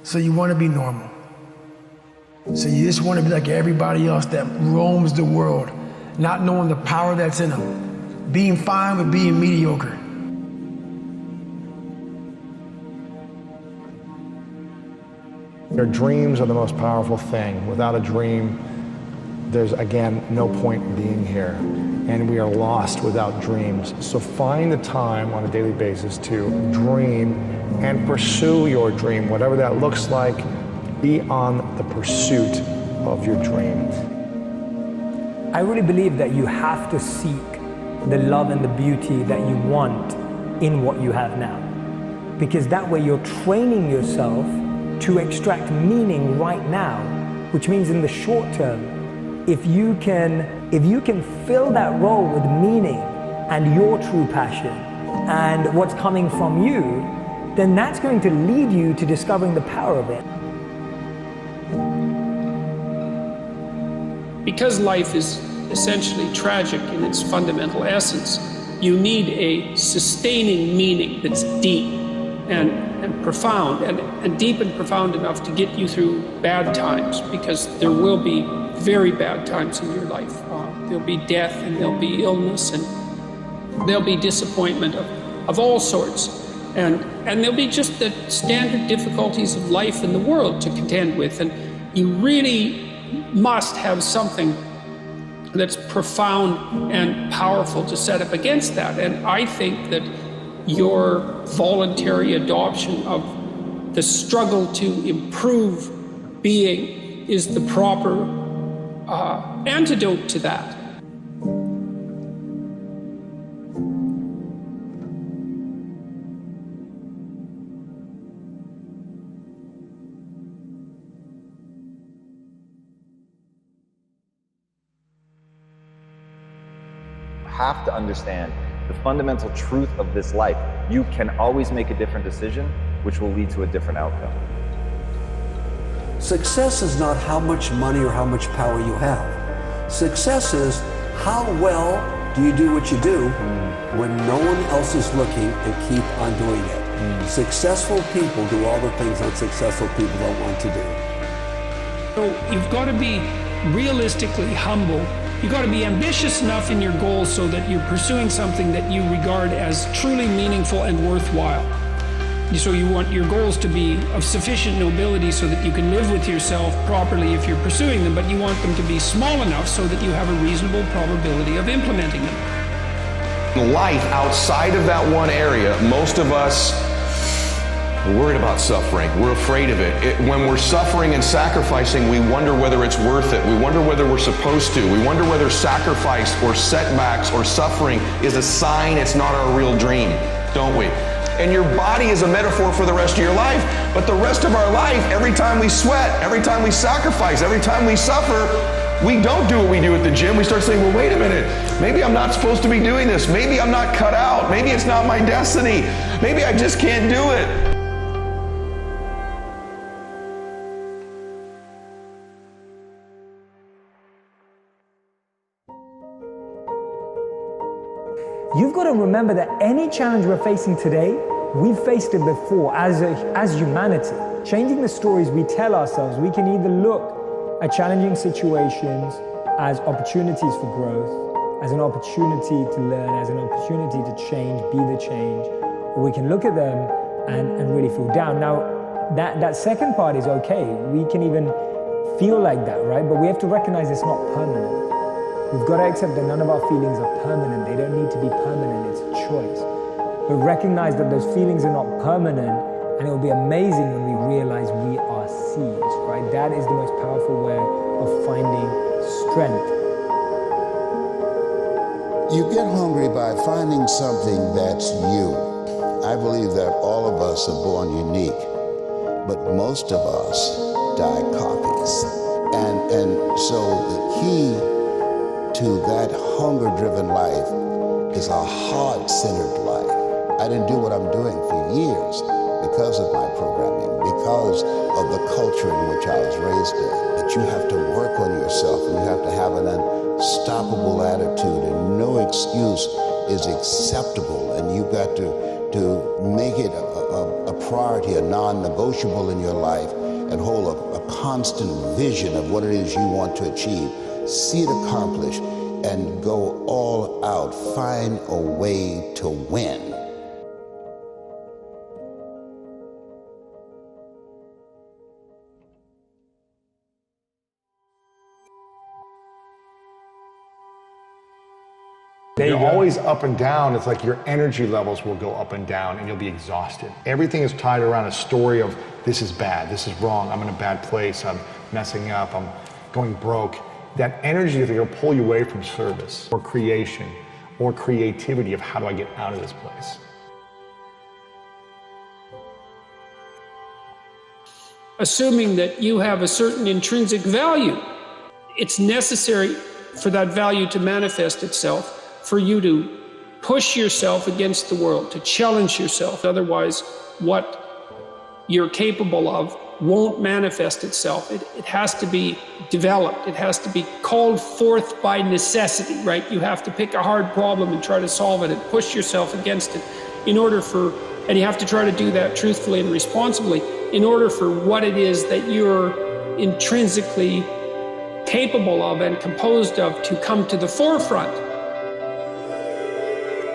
So you want to be normal. So you just want to be like everybody else that roams the world, not knowing the power that's in them, being fine with being mediocre. Your dreams are the most powerful thing. Without a dream, there's, again, no point in being here. And we are lost without dreams. So find the time on a daily basis to dream and pursue your dream, whatever that looks like. Be on the pursuit of your dream. I really believe that you have to seek the love and the beauty that you want in what you have now. Because that way you're training yourself to extract meaning right now, which means in the short term, if you can fill that role with meaning and your true passion and what's coming from you, then that's going to lead you to discovering the power of it. Because life is essentially tragic in its fundamental essence, you need a sustaining meaning that's deep and profound, and deep and profound enough to get you through bad times, because there will be very bad times in your life. There'll be death, and there'll be illness, and there'll be disappointment of all sorts. And there'll be just the standard difficulties of life in the world to contend with. And you really must have something that's profound and powerful to set up against that. And I think that your voluntary adoption of the struggle to improve being is the proper antidote to that. Have to understand the fundamental truth of this life. You can always make a different decision, which will lead to a different outcome. Success is not how much money or how much power you have. Success is how well do you do what you do when no one else is looking and keep on doing it. Successful people do all the things that successful people don't want to do. So you've got to be realistically humble. You've got to be ambitious enough in your goals so that you're pursuing something that you regard as truly meaningful and worthwhile. So you want your goals to be of sufficient nobility so that you can live with yourself properly if you're pursuing them, but you want them to be small enough so that you have a reasonable probability of implementing them. Life outside of that one area, most of us are worried about suffering. We're afraid of it. When we're suffering and sacrificing, we wonder whether it's worth it. We wonder whether we're supposed to. We wonder whether sacrifice or setbacks or suffering is a sign it's not our real dream, don't we? And your body is a metaphor for the rest of your life, but the rest of our life, every time we sweat, every time we sacrifice, every time we suffer, we don't do what we do at the gym. We start saying, well, wait a minute, maybe I'm not supposed to be doing this. Maybe I'm not cut out. Maybe it's not my destiny. Maybe I just can't do it. You've got to remember that any challenge we're facing today, we've faced it before as humanity. Changing the stories we tell ourselves, we can either look at challenging situations as opportunities for growth, as an opportunity to learn, as an opportunity to change, be the change, or we can look at them and really feel down. Now, that second part is okay. We can even feel like that, right? But we have to recognize it's not permanent. We've got to accept that none of our feelings are permanent. They don't need to be permanent, it's a choice. But recognize that those feelings are not permanent, and it will be amazing when we realize we are seeds, right? That is the most powerful way of finding strength. You get hungry by finding something that's you. I believe that all of us are born unique, but most of us die copies. And so the key to that hunger-driven life is a heart-centered life. I didn't do what I'm doing for years because of my programming, because of the culture in which I was raised in. That you have to work on yourself, and you have to have an unstoppable attitude, and no excuse is acceptable, and you've got to to make it a priority, a non-negotiable in your life, and hold a constant vision of what it is you want to achieve. See it accomplished and go all out. Find a way to win. You're always up and down. It's like your energy levels will go up and down and you'll be exhausted. Everything is tied around a story of this is bad, this is wrong, I'm in a bad place, I'm messing up, I'm going broke. That energy is going to pull you away from service or creation or creativity of how do I get out of this place. Assuming that you have a certain intrinsic value, it's necessary for that value to manifest itself, for you to push yourself against the world, to challenge yourself. Otherwise, what you're capable of won't manifest itself. It has to be developed. It has to be called forth by necessity, right? You have to pick a hard problem and try to solve it and push yourself against it and you have to try to do that truthfully and responsibly in order for what it is that you're intrinsically capable of and composed of to come to the forefront.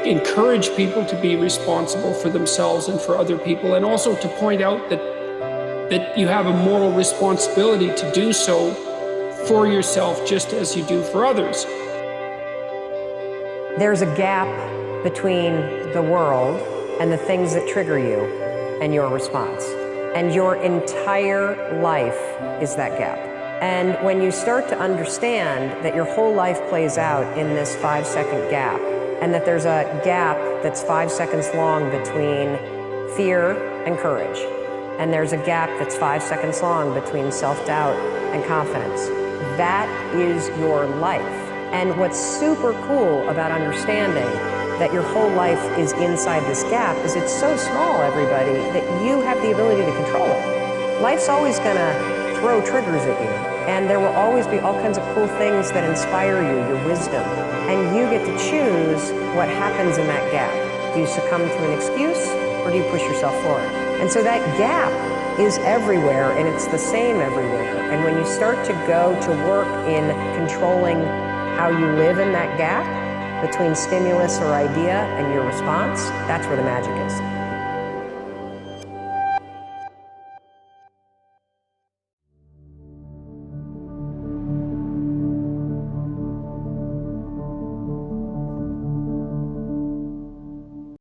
Encourage people to be responsible for themselves and for other people, and also to point out that you have a moral responsibility to do so for yourself just as you do for others. There's a gap between the world and the things that trigger you and your response. And your entire life is that gap. And when you start to understand that your whole life plays out in this 5-second gap, and that there's a gap that's 5 seconds long between fear and courage, and there's a gap that's 5 seconds long between self-doubt and confidence, that is your life. And what's super cool about understanding that your whole life is inside this gap is it's so small, everybody, that you have the ability to control it. Life's always gonna throw triggers at you, and there will always be all kinds of cool things that inspire you, your wisdom, and you get to choose what happens in that gap. Do you succumb to an excuse, or do you push yourself forward? And so that gap is everywhere, and it's the same everywhere. And when you start to go to work in controlling how you live in that gap between stimulus or idea and your response, that's where the magic is.